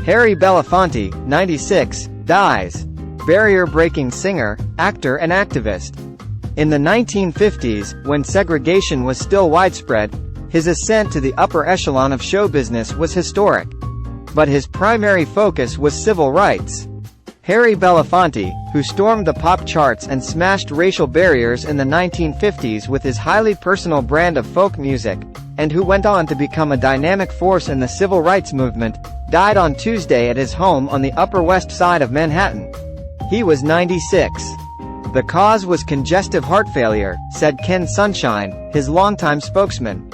Harry Belafonte, 96, dies. Barrier-breaking singer, actor and activist. In the 1950s, when segregation was still widespread, his ascent to the upper echelon of show business was historic. But his primary focus was civil rights. Harry Belafonte, who stormed the pop charts and smashed racial barriers in the 1950s with his highly personal brand of folk music, and who went on to become a dynamic force in the civil rights movement, died on Tuesday at his home on the Upper West Side of Manhattan. He was 96. The cause was congestive heart failure, said Ken Sunshine, his longtime spokesman.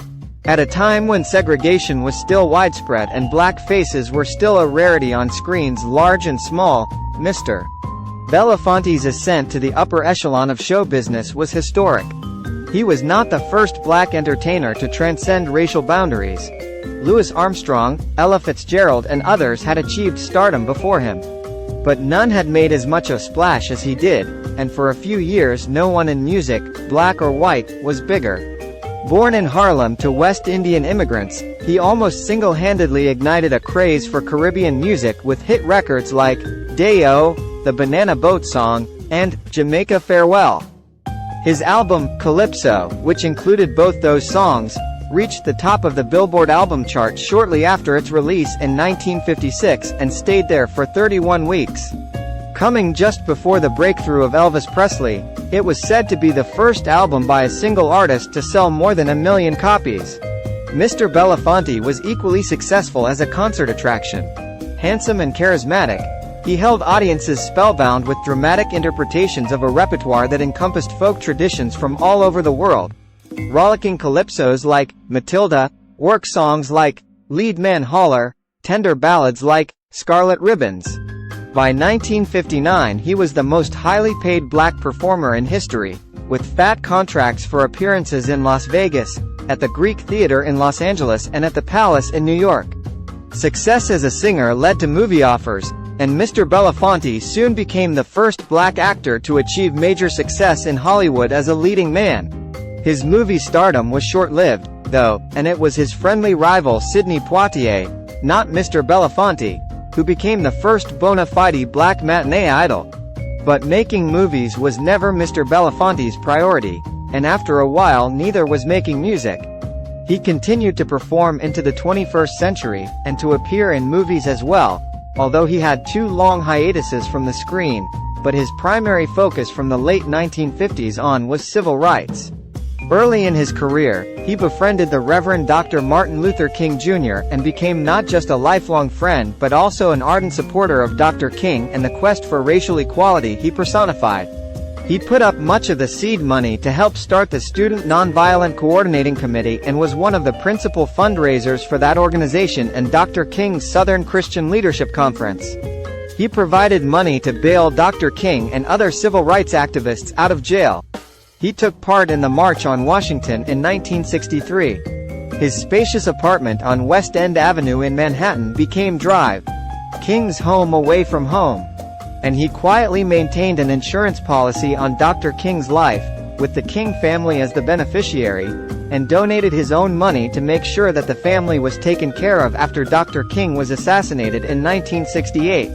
At a time when segregation was still widespread and black faces were still a rarity on screens large and small, Mr. Belafonte's ascent to the upper echelon of show business was historic. He was not the first black entertainer to transcend racial boundaries. Louis Armstrong, Ella Fitzgerald and others had achieved stardom before him. But none had made as much a splash as he did, and for a few years no one in music, black or white, was bigger. Born in Harlem to West Indian immigrants, he almost single-handedly ignited a craze for Caribbean music with hit records like Day-O, the Banana Boat Song, and Jamaica Farewell. His album, Calypso, which included both those songs, reached the top of the Billboard album chart shortly after its release in 1956 and stayed there for 31 weeks. Coming just before the breakthrough of Elvis Presley, it was said to be the first album by a single artist to sell more than 1 million copies. Mr. Belafonte was equally successful as a concert attraction. Handsome and charismatic, he held audiences spellbound with dramatic interpretations of a repertoire that encompassed folk traditions from all over the world. Rollicking calypsos like Matilda, work songs like Lead Man Holler, tender ballads like Scarlet Ribbons. By 1959 he was the most highly paid black performer in history, with fat contracts for appearances in Las Vegas, at the Greek Theater in Los Angeles and at the Palace in New York. Success as a singer led to movie offers, and Mr. Belafonte soon became the first black actor to achieve major success in Hollywood as a leading man. His movie stardom was short-lived, though, and it was his friendly rival Sidney Poitier, not Mr. Belafonte, who became the first bona fide black matinee idol. But making movies was never Mr. Belafonte's priority, and after a while neither was making music. He continued to perform into the 21st century, and to appear in movies as well, although he had 2 long hiatuses from the screen, but his primary focus from the late 1950s on was civil rights. Early in his career, he befriended the Reverend Dr. Martin Luther King Jr. and became not just a lifelong friend but also an ardent supporter of Dr. King and the quest for racial equality he personified. He put up much of the seed money to help start the Student Nonviolent Coordinating Committee and was one of the principal fundraisers for that organization and Dr. King's Southern Christian Leadership Conference. He provided money to bail Dr. King and other civil rights activists out of jail. He took part in the March on Washington in 1963. His spacious apartment on West End Avenue in Manhattan became Drive King's home away from home. And he quietly maintained an insurance policy on Dr. King's life, with the King family as the beneficiary, and donated his own money to make sure that the family was taken care of after Dr. King was assassinated in 1968.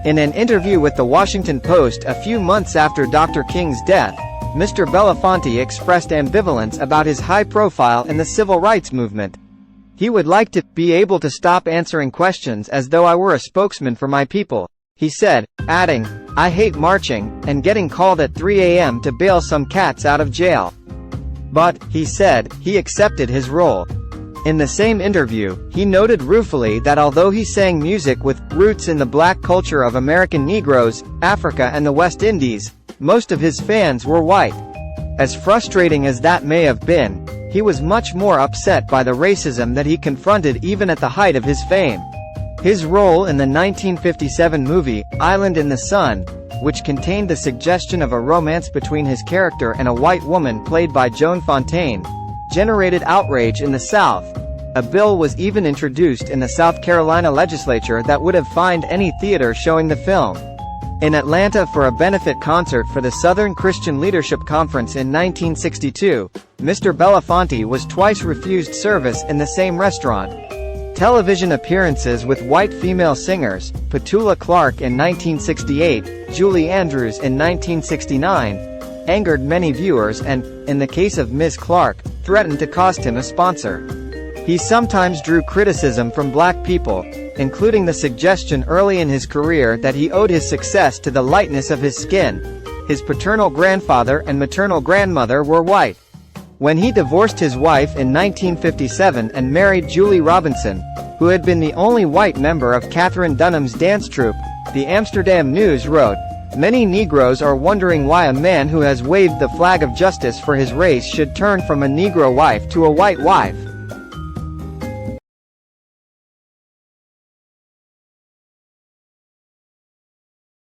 In an interview with the Washington Post a few months after Dr. King's death, Mr. Belafonte expressed ambivalence about his high profile in the civil rights movement. He would like to be able to stop answering questions as though I were a spokesman for my people, he said, adding, "I hate marching, and getting called at 3 a.m. to bail some cats out of jail." But, he said, he accepted his role. In the same interview, he noted ruefully that although he sang music with roots in the black culture of American Negroes, Africa and the West Indies, most of his fans were white. As frustrating as that may have been, he was much more upset by the racism that he confronted even at the height of his fame. His role in the 1957 movie, Island in the Sun, which contained the suggestion of a romance between his character and a white woman played by Joan Fontaine, generated outrage in the South. A bill was even introduced in the South Carolina legislature that would have fined any theater showing the film. In Atlanta for a benefit concert for the Southern Christian Leadership Conference in 1962, Mr. Belafonte was twice refused service in the same restaurant. Television appearances with white female singers, Petula Clark in 1968, Julie Andrews in 1969, angered many viewers and, in the case of Ms. Clark, threatened to cost him a sponsor. He sometimes drew criticism from black people, including the suggestion early in his career that he owed his success to the lightness of his skin. His paternal grandfather and maternal grandmother were white. When he divorced his wife in 1957 and married Julie Robinson, who had been the only white member of Katherine Dunham's dance troupe, the Amsterdam News wrote, "Many Negroes are wondering why a man who has waved the flag of justice for his race should turn from a Negro wife to a white wife."